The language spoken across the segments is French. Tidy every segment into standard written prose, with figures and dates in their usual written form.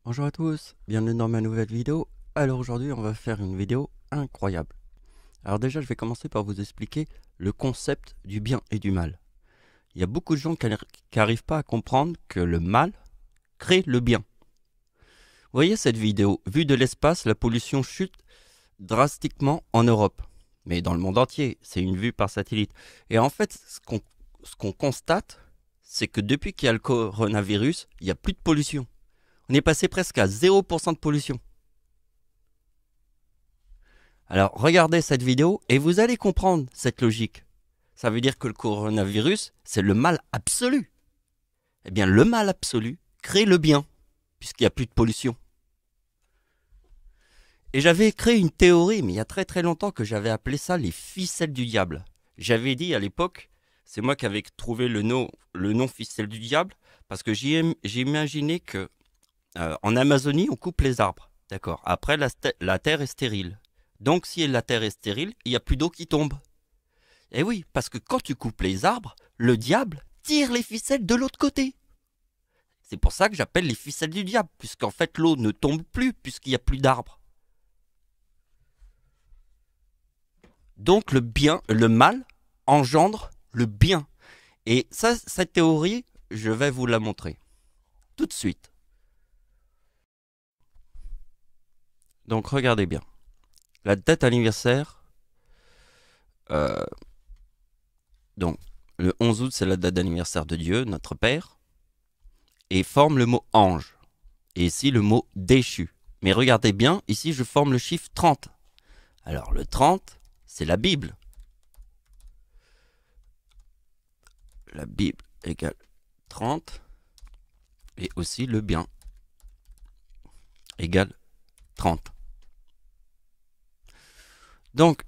Bonjour à tous, bienvenue dans ma nouvelle vidéo. Alors aujourd'hui on va faire une vidéo incroyable. Alors déjà je vais commencer par vous expliquer le concept du bien et du mal. Il y a beaucoup de gens qui n'arrivent pas à comprendre que le mal crée le bien. Vous voyez cette vidéo, vue de l'espace, la pollution chute drastiquement en Europe. Mais dans le monde entier, c'est une vue par satellite. Et en fait ce qu'on constate, c'est que depuis qu'il y a le coronavirus, il n'y a plus de pollution. On est passé presque à 0% de pollution. Alors regardez cette vidéo et vous allez comprendre cette logique. Ça veut dire que le coronavirus, c'est le mal absolu. Eh bien le mal absolu crée le bien, puisqu'il n'y a plus de pollution. Et j'avais créé une théorie, mais il y a très très longtemps, que j'avais appelé ça les ficelles du diable. J'avais dit à l'époque, c'est moi qui avais trouvé le nom ficelle du diable, parce que j'ai imaginé que en Amazonie, on coupe les arbres. D'accord. Après, la terre est stérile. Donc, si la terre est stérile, il n'y a plus d'eau qui tombe. Et oui, parce que quand tu coupes les arbres, le diable tire les ficelles de l'autre côté. C'est pour ça que j'appelle les ficelles du diable, puisqu'en fait, l'eau ne tombe plus, puisqu'il n'y a plus d'arbres. Donc, le mal engendre le bien. Et ça, cette théorie, je vais vous la montrer tout de suite. Donc regardez bien. La date anniversaire, donc le 11 août, c'est la date d'anniversaire de Dieu, notre Père, et forme le mot ange. Et ici, le mot déchu. Mais regardez bien, ici, je forme le chiffre 30. Alors le 30, c'est la Bible. La Bible égale 30, et aussi le bien égale 30. Donc,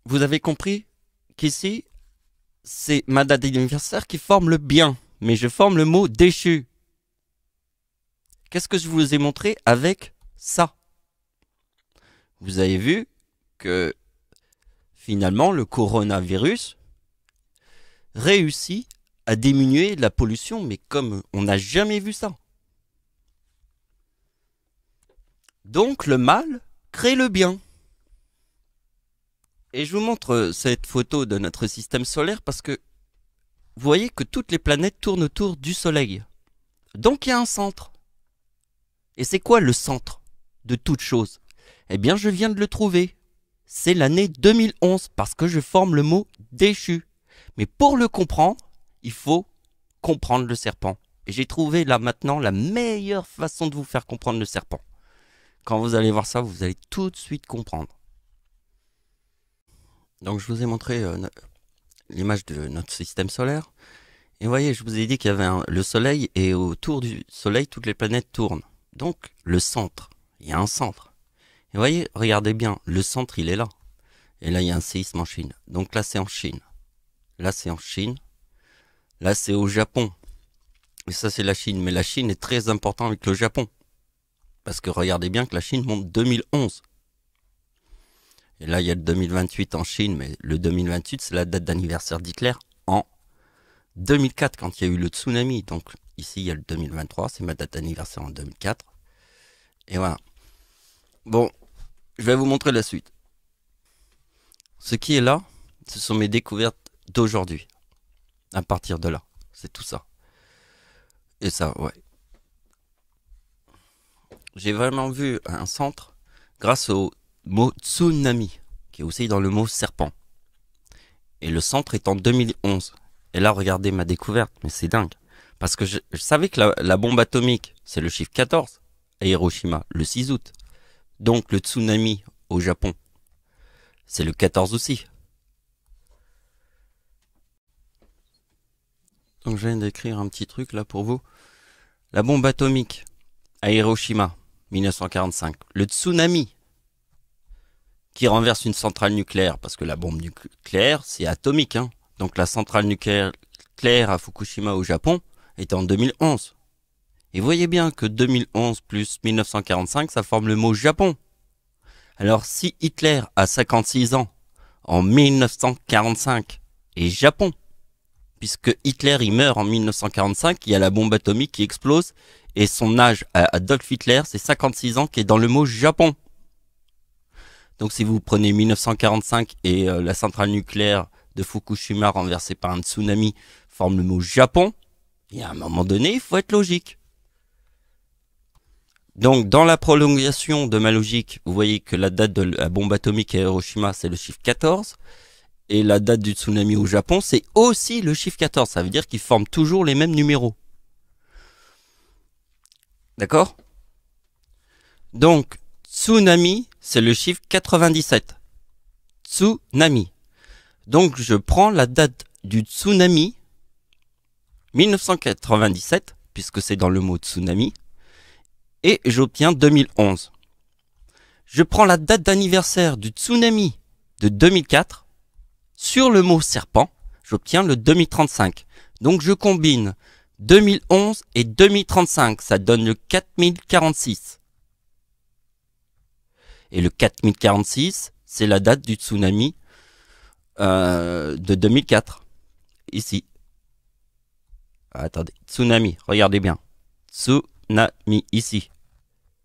vous avez compris qu'ici, c'est ma date d'anniversaire qui forme le bien, mais je forme le mot déchu. Qu'est-ce que je vous ai montré avec ça? Vous avez vu que finalement, le coronavirus réussit à diminuer la pollution, mais comme on n'a jamais vu ça. Donc, le mal crée le bien. Et je vous montre cette photo de notre système solaire parce que vous voyez que toutes les planètes tournent autour du Soleil. Donc il y a un centre. Et c'est quoi le centre de toute chose? Eh bien je viens de le trouver. C'est l'année 2011 parce que je forme le mot déchu. Mais pour le comprendre, il faut comprendre le serpent. Et j'ai trouvé là maintenant la meilleure façon de vous faire comprendre le serpent. Quand vous allez voir ça, vous allez tout de suite comprendre. Donc je vous ai montré l'image de notre système solaire. Et vous voyez, je vous ai dit qu'il y avait le soleil et autour du soleil, toutes les planètes tournent. Donc le centre, il y a un centre. Et vous voyez, regardez bien, le centre il est là. Et là il y a un séisme en Chine. Donc là c'est en Chine. Là c'est en Chine. Là c'est au Japon. Et ça c'est la Chine. Mais la Chine est très importante avec le Japon. Parce que regardez bien que la Chine monte 2011. Et là, il y a le 2028 en Chine, mais le 2028, c'est la date d'anniversaire d'Hitler en 2004, quand il y a eu le tsunami. Donc ici, il y a le 2023, c'est ma date d'anniversaire en 2004. Et voilà. Bon, je vais vous montrer la suite. Ce qui est là, ce sont mes découvertes d'aujourd'hui. À partir de là, c'est tout ça. Et ça, ouais. J'ai vraiment vu un centre grâce au mot tsunami, qui est aussi dans le mot serpent. Et le centre est en 2011. Et là, regardez ma découverte, mais c'est dingue. Parce que je savais que la bombe atomique, c'est le chiffre 14 à Hiroshima, le 6 août. Donc le tsunami au Japon, c'est le 14 aussi. Donc je viens d'écrire un petit truc là pour vous. La bombe atomique à Hiroshima, 1945. Le tsunami qui renverse une centrale nucléaire, parce que la bombe nucléaire, c'est atomique, hein. Donc la centrale nucléaire à Fukushima au Japon était en 2011. Et voyez bien que 2011 plus 1945, ça forme le mot Japon. Alors si Hitler a 56 ans en 1945 et Japon, puisque Hitler il meurt en 1945, il y a la bombe atomique qui explose Et son âge à Adolf Hitler, c'est 56 ans, qui est dans le mot Japon. Donc si vous prenez 1945 et la centrale nucléaire de Fukushima renversée par un tsunami forme le mot Japon, et à un moment donné, il faut être logique. Donc dans la prolongation de ma logique, vous voyez que la date de la bombe atomique à Hiroshima, c'est le chiffre 14. Et la date du tsunami au Japon, c'est aussi le chiffre 14. Ça veut dire qu'ils forment toujours les mêmes numéros. D'accord? Donc, tsunami, c'est le chiffre 97. Tsunami. Donc, je prends la date du tsunami 1997, puisque c'est dans le mot tsunami, et j'obtiens 2011. Je prends la date d'anniversaire du tsunami de 2004, sur le mot serpent, j'obtiens le 2035. Donc je combine 2011 et 2035, ça donne le 4046. Et le 4046, c'est la date du tsunami de 2004. Ici. Attendez, tsunami, regardez bien. Tsunami, ici.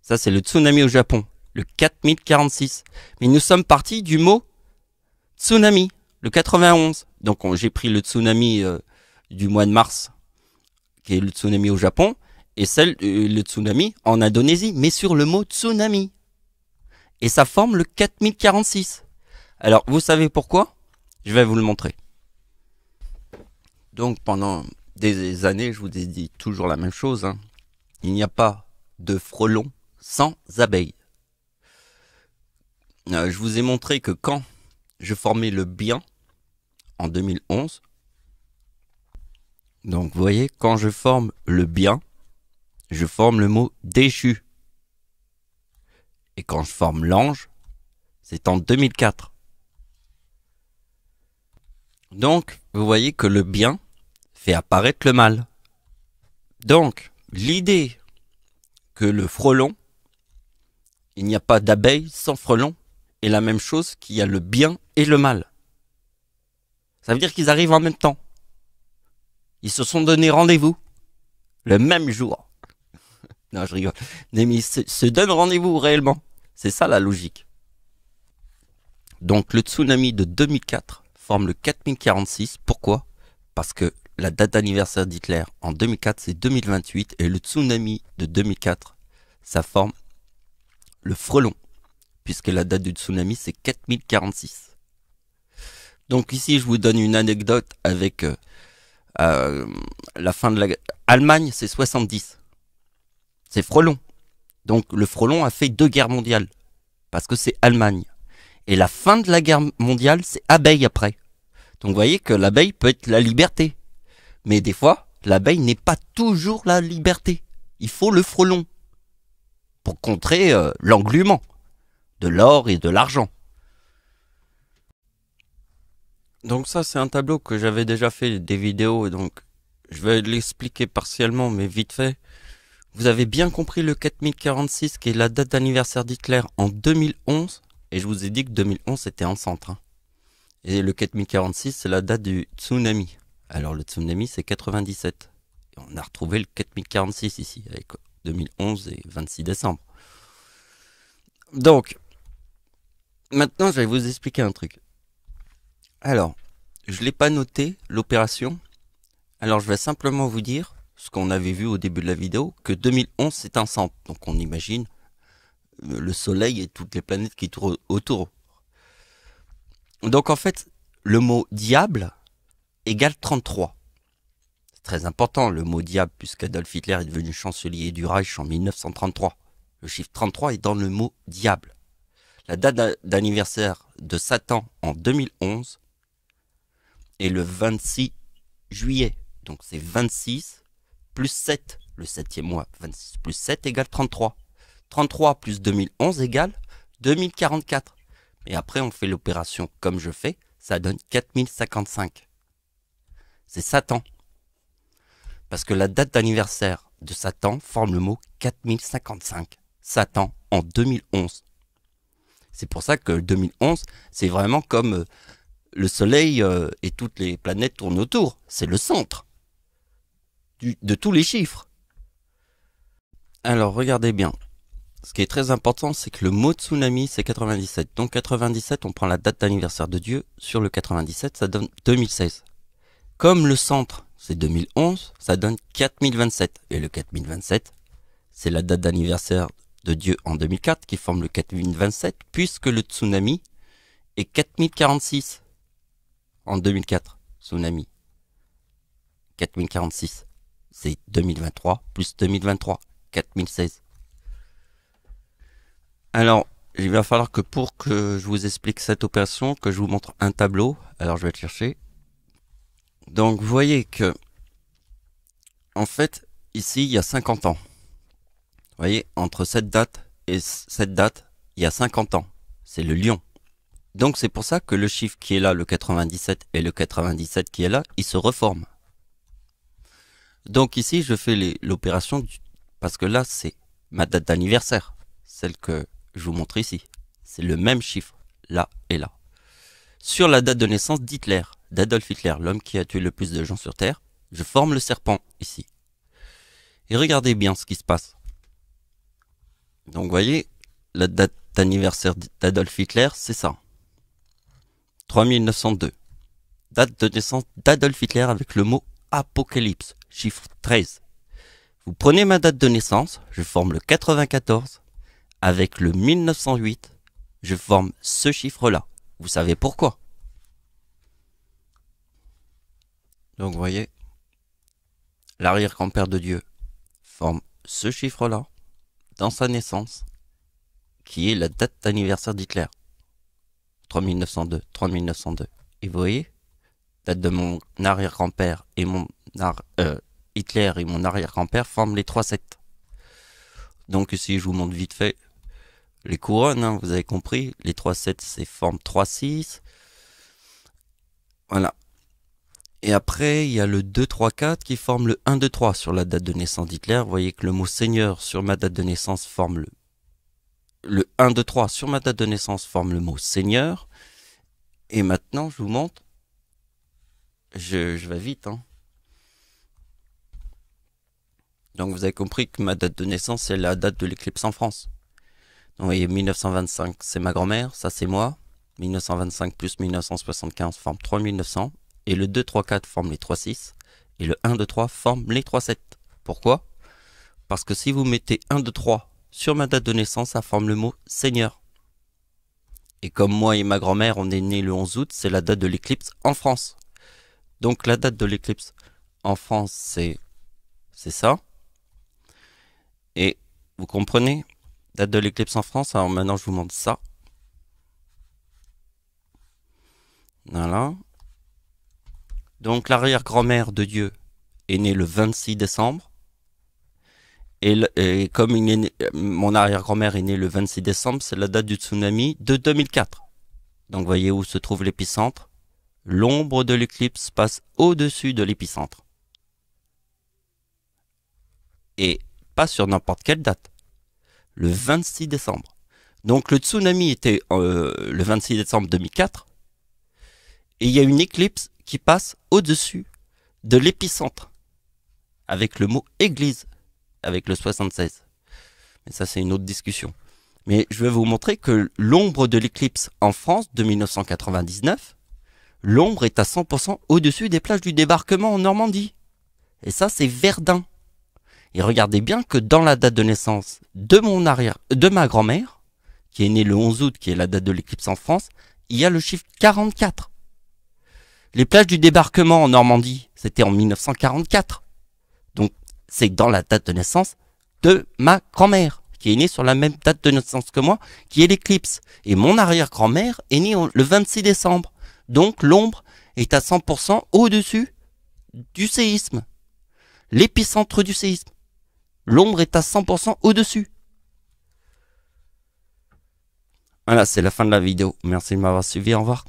Ça c'est le tsunami au Japon, le 4046. Mais nous sommes partis du mot tsunami. Le 91, donc j'ai pris le tsunami du mois de mars, qui est le tsunami au Japon, et le tsunami en Indonésie, mais sur le mot tsunami. Et ça forme le 4046. Alors, vous savez pourquoi? Je vais vous le montrer. Donc, pendant des années, je vous ai dit toujours la même chose. Hein. Il n'y a pas de frelon sans abeille. Je vous ai montré que quand je formais le bien, en 2011. Donc, vous voyez, quand je forme le bien, je forme le mot déchu. Et quand je forme l'ange, c'est en 2004. Donc, vous voyez que le bien fait apparaître le mal. Donc, l'idée que le frelon, il n'y a pas d'abeille sans frelon, est la même chose qu'il y a le bien et le mal. Ça veut dire qu'ils arrivent en même temps. Ils se sont donné rendez-vous le même jour. Non, je rigole. Mais ils se donnent rendez-vous réellement. C'est ça la logique. Donc le tsunami de 2004 forme le 4046. Pourquoi? Parce que la date d'anniversaire d'Hitler en 2004 c'est 2028 et le tsunami de 2004 ça forme le frelon. Puisque la date du tsunami c'est 4046. Donc ici, je vous donne une anecdote avec la fin de la... Allemagne, c'est 70. C'est frelon. Donc le frelon a fait 2 guerres mondiales. Parce que c'est Allemagne. Et la fin de la guerre mondiale, c'est abeille après. Donc vous voyez que l'abeille peut être la liberté. Mais des fois, l'abeille n'est pas toujours la liberté. Il faut le frelon. Pour contrer l'englument de l'or et de l'argent. Donc ça c'est un tableau que j'avais déjà fait des vidéos, donc je vais l'expliquer partiellement mais vite fait. Vous avez bien compris le 4046 qui est la date d'anniversaire d'Hitler en 2011, et je vous ai dit que 2011 c'était en centre. Hein. Et le 4046 c'est la date du tsunami. Alors le tsunami c'est 97. Et on a retrouvé le 4046 ici avec 2011 et 26 décembre. Donc, maintenant je vais vous expliquer un truc. Alors, je ne l'ai pas noté, l'opération. Alors, je vais simplement vous dire ce qu'on avait vu au début de la vidéo, que 2011, c'est un centre. Donc, on imagine le Soleil et toutes les planètes qui tournent autour. Donc, en fait, le mot diable égale 33. C'est très important, le mot diable, puisqu'Adolf Hitler est devenu chancelier du Reich en 1933. Le chiffre 33 est dans le mot diable. La date d'anniversaire de Satan en 2011, et le 26 juillet. Donc c'est 26 plus 7, le 7e mois. 26 plus 7 égale 33. 33 plus 2011 égale 2044. Et après on fait l'opération comme je fais, ça donne 4055. C'est Satan. Parce que la date d'anniversaire de Satan forme le mot 4055. Satan en 2011. C'est pour ça que 2011, c'est vraiment comme... le Soleil et toutes les planètes tournent autour. C'est le centre de tous les chiffres. Alors, regardez bien. Ce qui est très important, c'est que le mot tsunami, c'est 97. Donc 97, on prend la date d'anniversaire de Dieu. Sur le 97, ça donne 2016. Comme le centre, c'est 2011, ça donne 4027. Et le 4027, c'est la date d'anniversaire de Dieu en 2004 qui forme le 4027, puisque le tsunami est 4046 en 2004. Tsunami. 4046. C'est 2023 plus 2023. 4016. Alors, il va falloir que pour que je vous explique cette opération, que je vous montre un tableau. Alors, je vais le chercher. Donc, vous voyez que, en fait, ici, il y a 50 ans. Vous voyez, entre cette date et cette date, il y a 50 ans. C'est le lion. Donc, c'est pour ça que le chiffre qui est là, le 97, et le 97 qui est là, ils se reforment. Donc, ici, je fais l'opération, parce que là, c'est ma date d'anniversaire. Celle que je vous montre ici. C'est le même chiffre, là et là. Sur la date de naissance d'Hitler, d'Adolf Hitler, l'homme qui a tué le plus de gens sur Terre, je forme le serpent ici. Et regardez bien ce qui se passe. Donc vous voyez, la date d'anniversaire d'Adolf Hitler, c'est ça. 3902. Date de naissance d'Adolf Hitler avec le mot apocalypse, chiffre 13. Vous prenez ma date de naissance, je forme le 94. Avec le 1908, je forme ce chiffre-là. Vous savez pourquoi? Donc vous voyez, l'arrière-grand-père de Dieu forme ce chiffre-là dans sa naissance, qui est la date d'anniversaire d'Hitler. 3902, 3902. Et vous voyez, date de mon arrière-grand-père et Hitler et mon arrière-grand-père forment les 3-7. Donc ici, je vous montre vite fait les couronnes, hein, vous avez compris. Les 3-7, c'est forme 3-6. Voilà. Et après, il y a le 2-3-4 qui forme le 1-2-3 sur la date de naissance d'Hitler. Vous voyez que le mot Seigneur sur ma date de naissance forme le 1-2-3 sur ma date de naissance forme le mot Seigneur. Et maintenant, je vous montre. Je vais vite, hein. Donc vous avez compris que ma date de naissance, c'est la date de l'éclipse en France. Donc vous voyez, 1925, c'est ma grand-mère, ça c'est moi. 1925 plus 1975 forme 3900. Et le 2-3-4 forme les 3-6. Et le 1-2-3 forme les 3-7. Pourquoi? Parce que si vous mettez 1-2-3 sur ma date de naissance, ça forme le mot Seigneur. Et comme moi et ma grand-mère, on est nés le 11 août, c'est la date de l'éclipse en France. Donc la date de l'éclipse en France, c'est ça. Et vous comprenez? Date de l'éclipse en France. Alors maintenant, je vous montre ça. Voilà. Donc l'arrière-grand-mère de Dieu est née le 26 décembre. Et comme mon arrière-grand-mère est née le 26 décembre, c'est la date du tsunami de 2004. Donc voyez où se trouve l'épicentre. L'ombre de l'éclipse passe au-dessus de l'épicentre. Et pas sur n'importe quelle date. Le 26 décembre. Donc le tsunami était le 26 décembre 2004. Et il y a une éclipse qui passe au-dessus de l'épicentre. Avec le mot église. Avec le 76. Mais ça, c'est une autre discussion. Mais je vais vous montrer que l'ombre de l'éclipse en France de 1999, l'ombre est à 100% au-dessus des plages du débarquement en Normandie. Et ça, c'est Verdun. Et regardez bien que dans la date de naissance de ma grand-mère, qui est née le 11 août, qui est la date de l'éclipse en France, il y a le chiffre 44. Les plages du débarquement en Normandie, c'était en 1944. Donc, c'est dans la date de naissance de ma grand-mère, qui est née sur la même date de naissance que moi, qui est l'éclipse. Et mon arrière-grand-mère est née le 26 décembre. Donc, l'ombre est à 100% au-dessus du séisme. L'épicentre du séisme. L'ombre est à 100% au-dessus. Voilà, c'est la fin de la vidéo. Merci de m'avoir suivi. Au revoir.